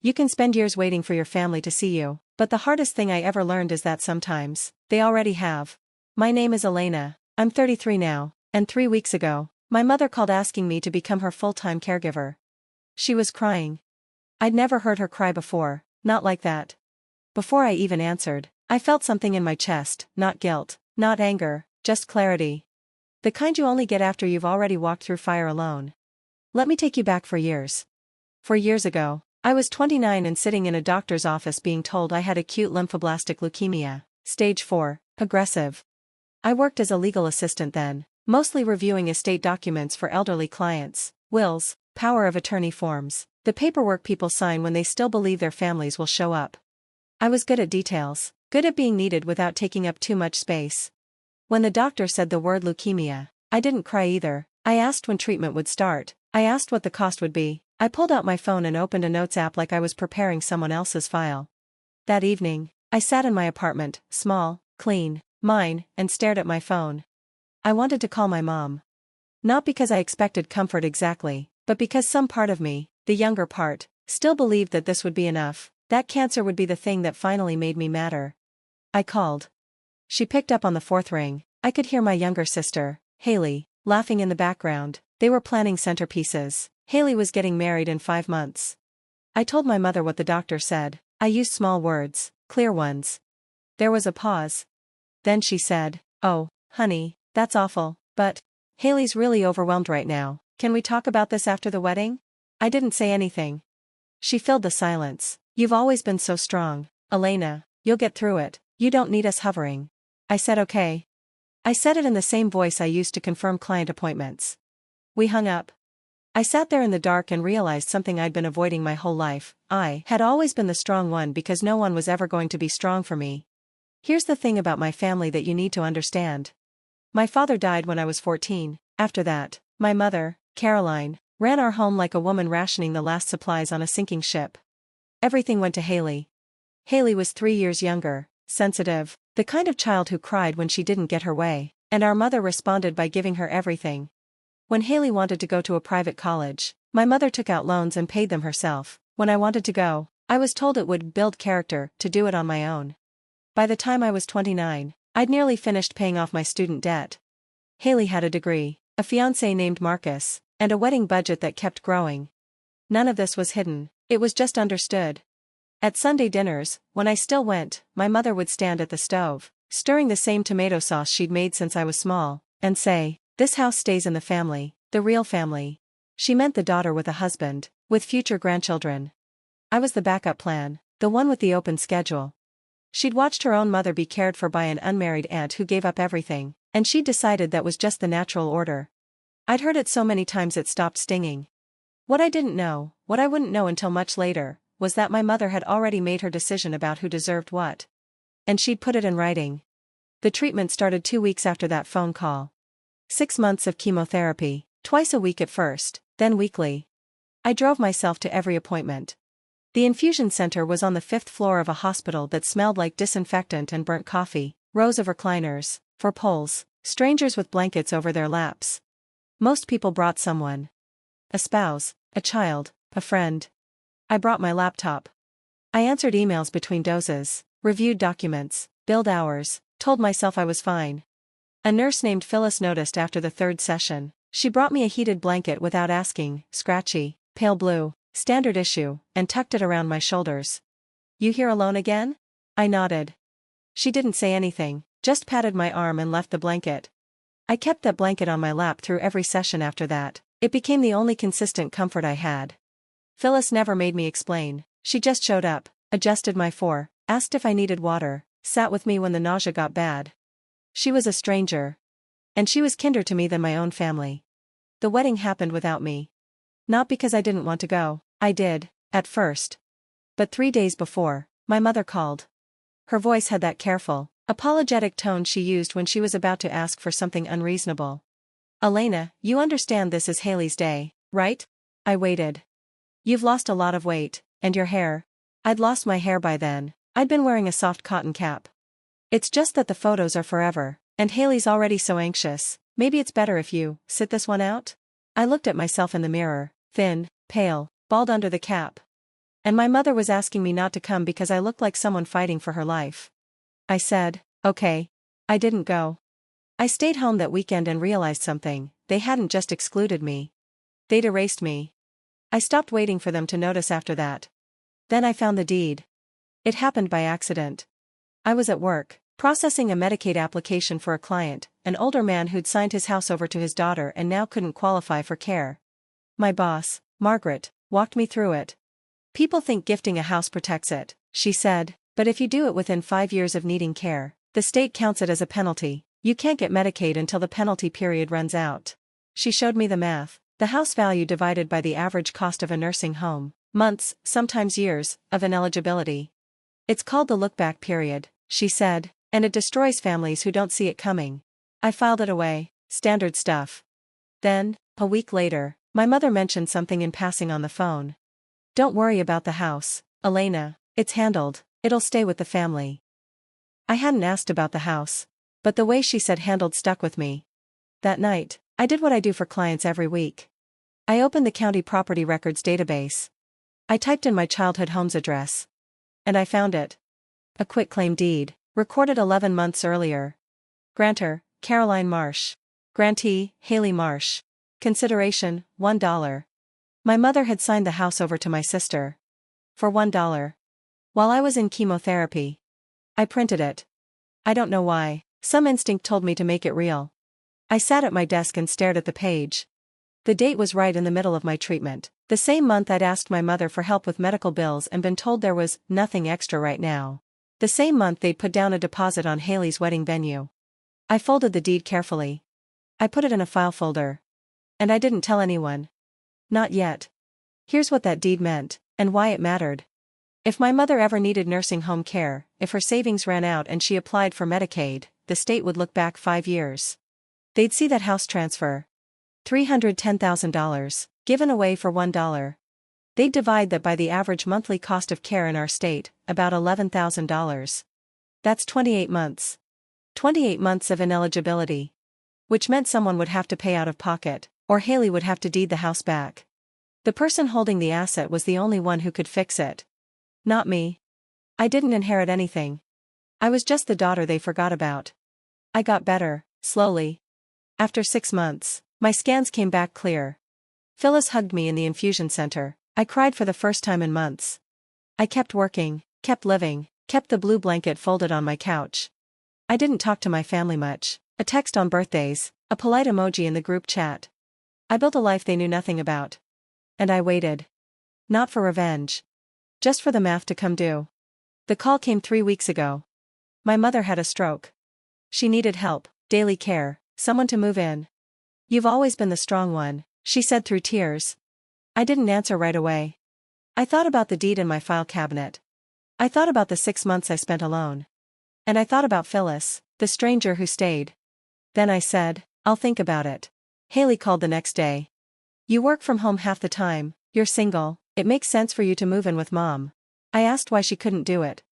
You can spend years waiting for your family to see you, but the hardest thing I ever learned is that sometimes, they already have. My name is Elena, I'm 33 now, and 3 weeks ago, my mother called asking me to become her full-time caregiver. She was crying. I'd never heard her cry before, not like that. Before I even answered, I felt something in my chest, not guilt, not anger, just clarity. The kind you only get after you've already walked through fire alone. Let me take you back 4 years. 4 years ago, I was 29 and sitting in a doctor's office being told I had acute lymphoblastic leukemia, stage 4, aggressive. I worked as a legal assistant then, mostly reviewing estate documents for elderly clients, wills, power of attorney forms, the paperwork people sign when they still believe their families will show up. I was good at details, good at being needed without taking up too much space. When the doctor said the word leukemia, I didn't cry either. I asked when treatment would start, I asked what the cost would be. I pulled out my phone and opened a notes app like I was preparing someone else's file. That evening, I sat in my apartment, small, clean, mine, and stared at my phone. I wanted to call my mom. Not because I expected comfort exactly, but because some part of me, the younger part, still believed that this would be enough, that cancer would be the thing that finally made me matter. I called. She picked up on the 4th ring. I could hear my younger sister, Haley, laughing in the background. They were planning centerpieces. Haley was getting married in 5 months. I told my mother what the doctor said. I used small words, clear ones. There was a pause. Then she said, "Oh, honey, that's awful, but Haley's really overwhelmed right now. Can we talk about this after the wedding?" I didn't say anything. She filled the silence. "You've always been so strong, Elena. You'll get through it. You don't need us hovering." I said okay. I said it in the same voice I used to confirm client appointments. We hung up. I sat there in the dark and realized something I'd been avoiding my whole life. I had always been the strong one because no one was ever going to be strong for me. Here's the thing about my family that you need to understand. My father died when I was 14. After that, my mother, Caroline, ran our home like a woman rationing the last supplies on a sinking ship. Everything went to Haley. Haley was 3 years younger, sensitive, the kind of child who cried when she didn't get her way, and our mother responded by giving her everything. When Haley wanted to go to a private college, my mother took out loans and paid them herself. When I wanted to go, I was told it would build character to do it on my own. By the time I was 29, I'd nearly finished paying off my student debt. Haley had a degree, a fiancé named Marcus, and a wedding budget that kept growing. None of this was hidden, it was just understood. At Sunday dinners, when I still went, my mother would stand at the stove, stirring the same tomato sauce she'd made since I was small, and say, "This house stays in the family, the real family." She meant the daughter with a husband, with future grandchildren. I was the backup plan, the one with the open schedule. She'd watched her own mother be cared for by an unmarried aunt who gave up everything, and she'd decided that was just the natural order. I'd heard it so many times it stopped stinging. What I didn't know, what I wouldn't know until much later, was that my mother had already made her decision about who deserved what. And she'd put it in writing. The treatment started 2 weeks after that phone call. 6 months of chemotherapy, twice a week at first, then weekly. I drove myself to every appointment. The infusion center was on the 5th floor of a hospital that smelled like disinfectant and burnt coffee, rows of recliners, for poles, strangers with blankets over their laps. Most people brought someone. A spouse, a child, a friend. I brought my laptop. I answered emails between doses, reviewed documents, billed hours, told myself I was fine. A nurse named Phyllis noticed after the 3rd session. She brought me a heated blanket without asking, scratchy, pale blue, standard issue, and tucked it around my shoulders. "You here alone again?" I nodded. She didn't say anything, just patted my arm and left the blanket. I kept that blanket on my lap through every session after that. It became the only consistent comfort I had. Phyllis never made me explain. She just showed up, adjusted my fore, asked if I needed water, sat with me when the nausea got bad. She was a stranger. And she was kinder to me than my own family. The wedding happened without me. Not because I didn't want to go, I did, at first. But 3 days before, my mother called. Her voice had that careful, apologetic tone she used when she was about to ask for something unreasonable. "Elena, you understand this is Haley's day, right?" I waited. "You've lost a lot of weight, and your hair." I'd lost my hair by then. I'd been wearing a soft cotton cap. "It's just that the photos are forever, and Haley's already so anxious. Maybe it's better if you sit this one out?" I looked at myself in the mirror, thin, pale, bald under the cap. And my mother was asking me not to come because I looked like someone fighting for her life. I said, okay. I didn't go. I stayed home that weekend and realized something: they hadn't just excluded me. They'd erased me. I stopped waiting for them to notice after that. Then I found the deed. It happened by accident. I was at work, processing a Medicaid application for a client, an older man who'd signed his house over to his daughter and now couldn't qualify for care. My boss, Margaret, walked me through it. People think gifting a house protects it, she said, but if you do it within 5 years of needing care, the state counts it as a penalty. You can't get Medicaid until the penalty period runs out. She showed me the math: the house value divided by the average cost of a nursing home, months, sometimes years, of ineligibility. It's called the look-back period, she said, and it destroys families who don't see it coming. I filed it away, standard stuff. Then, a week later, my mother mentioned something in passing on the phone. Don't worry about the house, Elena, it's handled, it'll stay with the family. I hadn't asked about the house, but the way she said handled stuck with me. That night, I did what I do for clients every week. I opened the county property records database. I typed in my childhood home's address. And I found it. A quitclaim deed, recorded 11 months earlier. Grantor, Caroline Marsh. Grantee, Haley Marsh. Consideration, $1. My mother had signed the house over to my sister. For $1. While I was in chemotherapy. I printed it. I don't know why. Some instinct told me to make it real. I sat at my desk and stared at the page. The date was right in the middle of my treatment, the same month I'd asked my mother for help with medical bills and been told there was nothing extra right now. The same month they'd put down a deposit on Haley's wedding venue. I folded the deed carefully. I put it in a file folder. And I didn't tell anyone. Not yet. Here's what that deed meant, and why it mattered. If my mother ever needed nursing home care, if her savings ran out and she applied for Medicaid, the state would look back 5 years. They'd see that house transfer. $310,000, given away for $1. They'd divide that by the average monthly cost of care in our state, about $11,000. That's 28 months. 28 months of ineligibility. Which meant someone would have to pay out of pocket, or Haley would have to deed the house back. The person holding the asset was the only one who could fix it. Not me. I didn't inherit anything. I was just the daughter they forgot about. I got better, slowly. After 6 months, my scans came back clear. Phyllis hugged me in the infusion center. I cried for the first time in months. I kept working, kept living, kept the blue blanket folded on my couch. I didn't talk to my family much. A text on birthdays, a polite emoji in the group chat. I built a life they knew nothing about. And I waited. Not for revenge. Just for the math to come due. The call came 3 weeks ago. My mother had a stroke. She needed help, daily care, someone to move in. You've always been the strong one, she said through tears. I didn't answer right away. I thought about the deed in my file cabinet. I thought about the 6 months I spent alone. And I thought about Phyllis, the stranger who stayed. Then I said, I'll think about it. Haley called the next day. You work from home half the time, you're single, it makes sense for you to move in with Mom. I asked why she couldn't do it.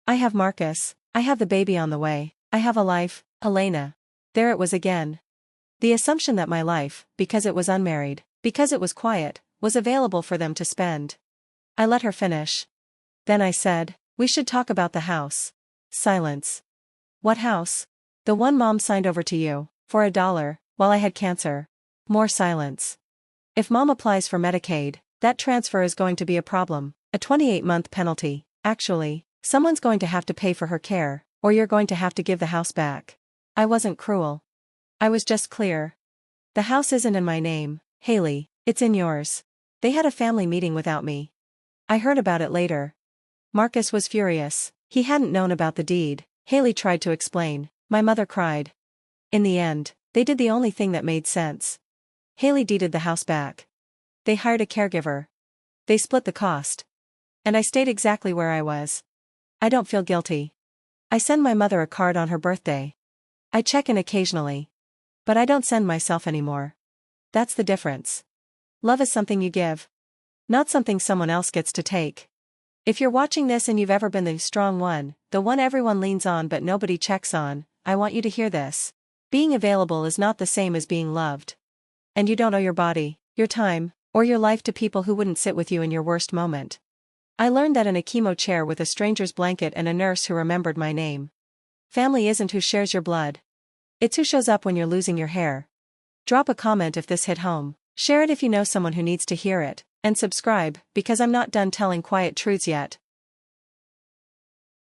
I have Marcus, I have the baby on the way, I have a life, Elena. There it was again. The assumption that my life, because it was unmarried, because it was quiet, was available for them to spend. I let her finish. Then I said, we should talk about the house. Silence. What house? The one Mom signed over to you, for $1, while I had cancer. More silence. If Mom applies for Medicaid, that transfer is going to be a problem, a 28-month penalty. Actually, someone's going to have to pay for her care, or you're going to have to give the house back. I wasn't cruel. I was just clear. The house isn't in my name, Haley, it's in yours. They had a family meeting without me. I heard about it later. Marcus was furious. He hadn't known about the deed. Haley tried to explain. My mother cried. In the end, they did the only thing that made sense. Haley deeded the house back. They hired a caregiver. They split the cost. And I stayed exactly where I was. I don't feel guilty. I send my mother a card on her birthday. I check in occasionally. But I don't send myself anymore. That's the difference. Love is something you give. Not something someone else gets to take. If you're watching this and you've ever been the strong one, the one everyone leans on but nobody checks on, I want you to hear this. Being available is not the same as being loved. And you don't owe your body, your time, or your life to people who wouldn't sit with you in your worst moment. I learned that in a chemo chair with a stranger's blanket and a nurse who remembered my name. Family isn't who shares your blood. It's who shows up when you're losing your hair. Drop a comment if this hit home, share it if you know someone who needs to hear it, and subscribe, because I'm not done telling quiet truths yet.